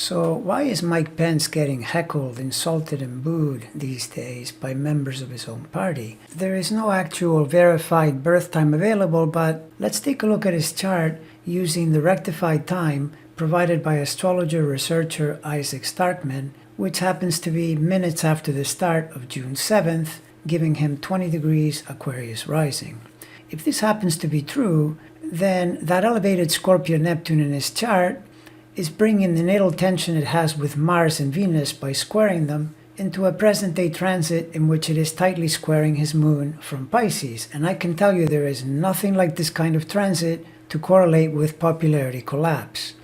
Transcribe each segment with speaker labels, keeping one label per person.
Speaker 1: So why is Mike Pence getting heckled, insulted, and booed these days by members of his own party? There is no actual verified birth time available, but let's take a look at his chart using the rectified time provided by astrologer researcher Isaac Starkman, which happens to be minutes after the start of June 7th, giving him 20 degrees Aquarius rising. If this happens to be true, then that elevated Scorpio Neptune in his chart is bringing the natal tension it has with Mars and Venus by squaring them into a present-day transit in which it is tightly squaring his moon from Pisces. And I can tell you there is nothing like this kind of transit to correlate with popularity collapse.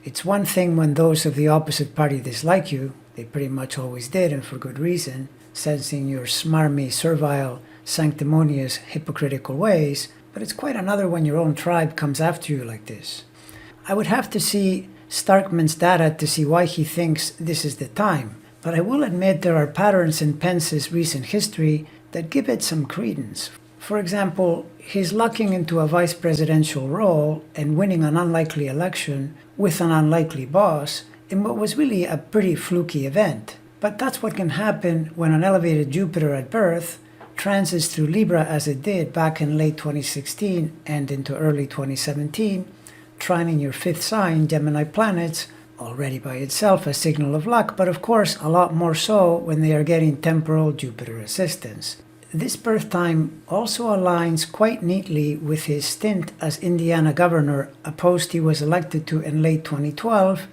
Speaker 1: It's one thing when those of the opposite party dislike you, they pretty much always did and for good reason, sensing your smarmy, servile, sanctimonious, hypocritical ways, but it's quite another when your own tribe comes after you like this. I would have to see Starkman's data to see why he thinks this is the time, but I will admit there are patterns in Pence's recent history that give it some credence. For example, his lucking into a vice presidential role and winning an unlikely election with an unlikely boss in what was really a pretty fluky event. But that's what can happen when an elevated Jupiter at birth transits through Libra as it did back in late 2016 and into early 2017, trining your fifth sign, Gemini planets, already by itself a signal of luck, but of course a lot more so when they are getting temporal Jupiter assistance. This birth time also aligns quite neatly with his stint as Indiana governor, a post he was elected to in late 2012,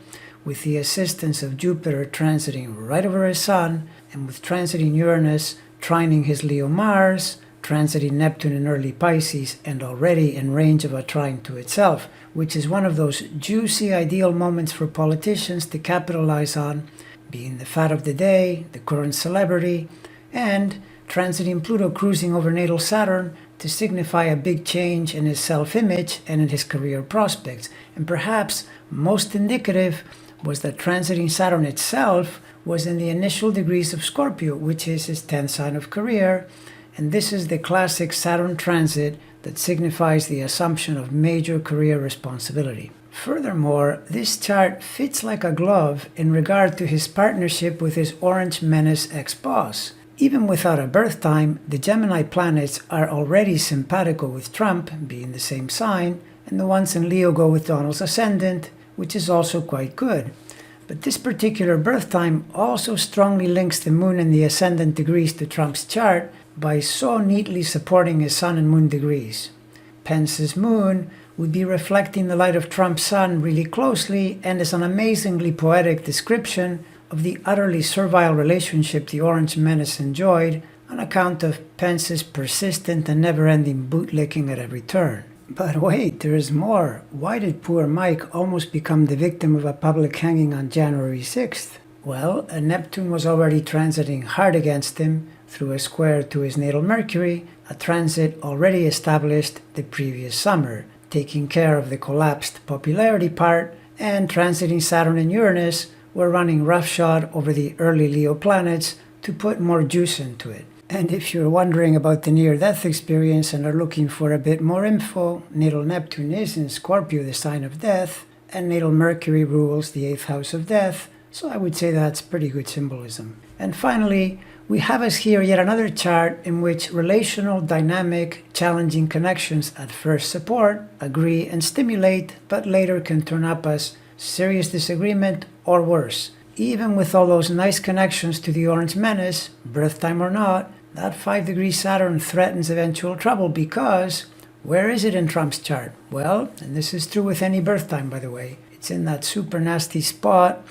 Speaker 1: with the assistance of Jupiter transiting right over his sun, and with transiting Uranus trining his Leo Mars, transiting Neptune in early Pisces, and already in range of a trine to itself, which is one of those juicy ideal moments for politicians to capitalize on, being the fat of the day, the current celebrity, and transiting Pluto cruising over natal Saturn to signify a big change in his self-image and in his career prospects. And perhaps most indicative was that transiting Saturn itself was in the initial degrees of Scorpio, which is his 10th sign of career, and this is the classic Saturn transit that signifies the assumption of major career responsibility. Furthermore, this chart fits like a glove in regard to his partnership with his Orange Menace ex-boss. Even without a birth time, the Gemini planets are already simpatico with Trump, being the same sign, and the ones in Leo go with Donald's ascendant, which is also quite good. But this particular birth time also strongly links the moon and the ascendant degrees to Trump's chart by so neatly supporting his sun and moon degrees. Pence's moon would be reflecting the light of Trump's sun really closely and is an amazingly poetic description of the utterly servile relationship the Orange Menace enjoyed on account of Pence's persistent and never-ending bootlicking at every turn. But wait, there is more. Why did poor Mike almost become the victim of a public hanging on January 6th? Well, Neptune was already transiting hard against him through a square to his natal Mercury, a transit already established the previous summer, taking care of the collapsed popularity part, and transiting Saturn and Uranus were running roughshod over the early Leo planets to put more juice into it. And if you're wondering about the near-death experience and are looking for a bit more info, natal Neptune is in Scorpio, the sign of death, and natal Mercury rules the 8th house of death, so I would say that's pretty good symbolism. And finally, we have us here yet another chart in which relational, dynamic, challenging connections at first support, agree, and stimulate, but later can turn up as serious disagreement or worse. Even with all those nice connections to the Orange Menace, birth time or not, that 5-degree Saturn threatens eventual trouble because where is it in Trump's chart? Well, and this is true with any birth time, by the way, it's in that super nasty spot,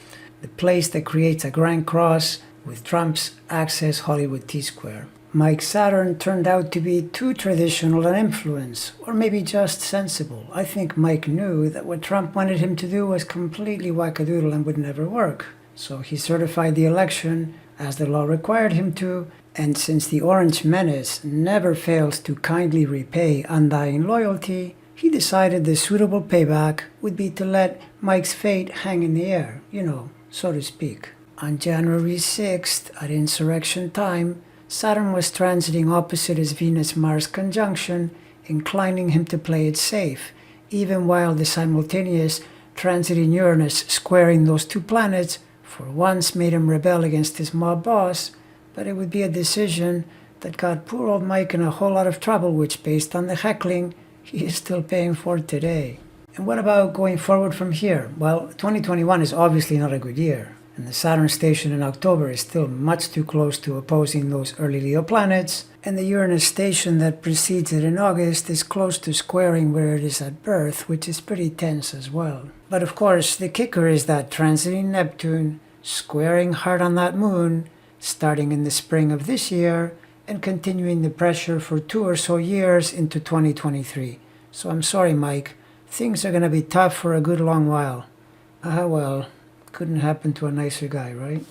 Speaker 1: the place that creates a grand cross with Trump's Access Hollywood T-square. Mike's Saturn turned out to be too traditional an influence, or maybe just sensible. I think Mike knew that what Trump wanted him to do was completely wackadoodle and would never work. So he certified the election as the law required him to, and since the Orange Menace never fails to kindly repay undying loyalty, he decided the suitable payback would be to let Mike's fate hang in the air, so to speak. On January 6th, at insurrection time, Saturn was transiting opposite his Venus-Mars conjunction, inclining him to play it safe, even while the simultaneous transiting Uranus squaring those two planets for once made him rebel against his mob boss, but it would be a decision that got poor old Mike in a whole lot of trouble, which, based on the heckling, he is still paying for today. And what about going forward from here? Well, 2021 is obviously not a good year, and the Saturn station in October is still much too close to opposing those early Leo planets, and the Uranus station that precedes it in August is close to squaring where it is at birth, which is pretty tense as well. But of course, the kicker is that transiting Neptune, squaring hard on that moon, starting in the spring of this year, and continuing the pressure for 2 or so years into 2023. So I'm sorry, Mike, things are going to be tough for a good long while. Ah well, couldn't happen to a nicer guy, right?